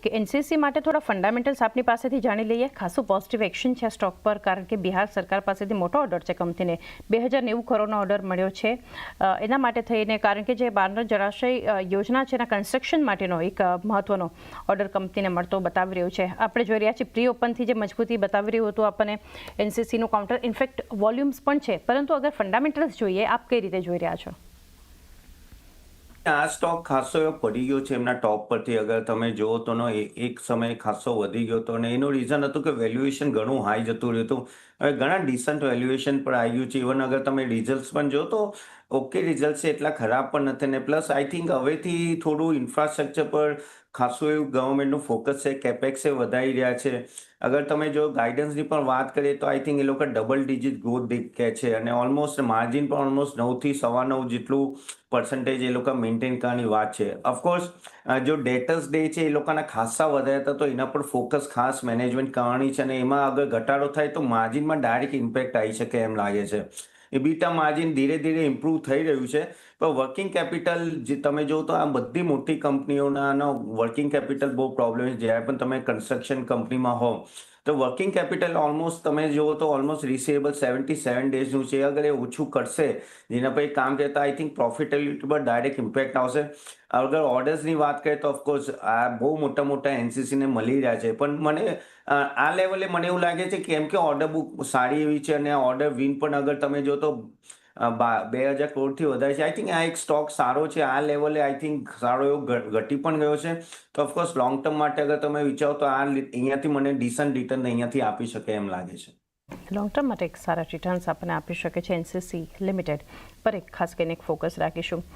Okay, NCC માટે થોડા fundamentals આપની પાસેથી જાણી લઈએ. ખાસું પોઝિટિવ એક્શન છે સ્ટોક પર, કારણ કે બિહાર સરકાર પાસેથી મોટો ઓર્ડર છે. કંપનીને 2090 કરોડનો ઓર્ડર મળ્યો છે. એના માટે થઈને, કારણ કે જે બારનો જળાશય યોજના છે એના કન્સ્ટ્રક્શન માટેનો એક મહત્વનો ઓર્ડર કંપનીને મળતો બતાવી રહ્યું છે. આપણે જોઈ રહ્યા છીએ પ્રી ઓપનથી જે મજબૂતી બતાવી રહ્યું હતું આપણને એનસીસીનું કાઉન્ટર, ઇનફેક્ટ વોલ્યુમ્સ પણ છે. પરંતુ અગર ફંડામેન્ટલ્સ જોઈએ, આપ કઈ રીતે જોઈ રહ્યા છો? આ સ્ટોક ખાસો એવો પડી ગયો છે એમના ટોપ પરથી. અગર તમે જુઓ તો એક સમય ખાસો વધી ગયો હતો, અને એનું રીઝન હતું કે વેલ્યુએશન ઘણું હાઈ જતું રહ્યું હતું. હવે ઘણા ડિસન્ટ વેલ્યુએશન પર આવી ગયું છે. ઇવન અગર તમે રિઝલ્ટ પણ જો તો ઓકે રિઝલ્ટ છે, એટલા ખરાબ પણ નથી. ને પ્લસ આઈ થિંક હવેથી થોડું ઇન્ફ્રાસ્ટ્રક્ચર પર ખાસું એવું ગવર્મેન્ટનું ફોકસ છે, કેપેક્સ એ વધારી રહ્યા છે. અગર તમે જો ગાઈડન્સની પણ વાત કરીએ તો આઈ થિંક એ લોકો ડબલ ડિજિટ ગ્રોથ દેખે છે, અને ઓલમોસ્ટ માર્જિન પણ ઓલમોસ્ટ 9 થી 9.25 જેટલું પર્સન્ટેજ એ લોકો મેન્ટેન કરવાની વાત છે. ઓફકોર્સ જો ડેટર્સ ડે છે એ લોકોના ખાસા વધારે હતા, તો એના પર ફોકસ ખાસ મેનેજમેન્ટ કરવાની છે, અને એમાં અગર ઘટાડો થાય તો માર્જિનમાં ડાયરેક્ટ ઇમ્પેક્ટ આવી શકે એમ લાગે છે. એબીટા માર્જિન ધીરે ધીરે ઇમ્પ્રૂવ થઈ રહ્યું છે, પણ વર્કિંગ કેપિટલ જે તમે જો તો આ બધી મોટી કંપનીઓના વર્કિંગ કેપિટલ બહુ પ્રોબ્લેમ છે. જ્યારે પણ તમે કન્સ્ટ્રક્શન કંપનીમાં હો તો વર્કિંગ કેપિટલ ઓલમોસ્ટ તમે જુઓ તો ઓલમોસ્ટ રિસીવેબલ 77 ડેઝનું છે. અગર એ ઓછું કરશે, જેના પર કામ કરતા આઈ થિંક પ્રોફિટેબિલિટી પર ડાયરેક્ટ ઇમ્પેક્ટ આવશે. અગર ઓર્ડર્સની વાત કરીએ તો ઓફકોર્સ આ બહુ મોટા મોટા એનસીસીને મળી રહ્યા છે, પણ મને આ લેવલે મને એવું લાગે છે કેમ કે ઓર્ડર બુક સારી એવી છે, અને ઓર્ડર વિન પણ અગર તમે જો તો 2000 કરોડથી વધારે છે. આઈ થિંક આ એક સ્ટોક સારો છે. આ લેવલે આઈ થિંક સારો એવો ઘટી પણ ગયો છે. તો ઓફકોર્સ લોંગ ટર્મ માટે અગર તમે વિચારો તો આ અહીંયાથી મને ડિસન્ટ રિટર્ન અહીંયાથી આપી શકે એમ લાગે છે. લોંગ ટર્મ માટે એક સારા રિટર્ન્સ આપણને આપી શકે છે એનસીસી લિમિટેડ પર એક ખાસ કરીને એક ફોકસ રાખીશું.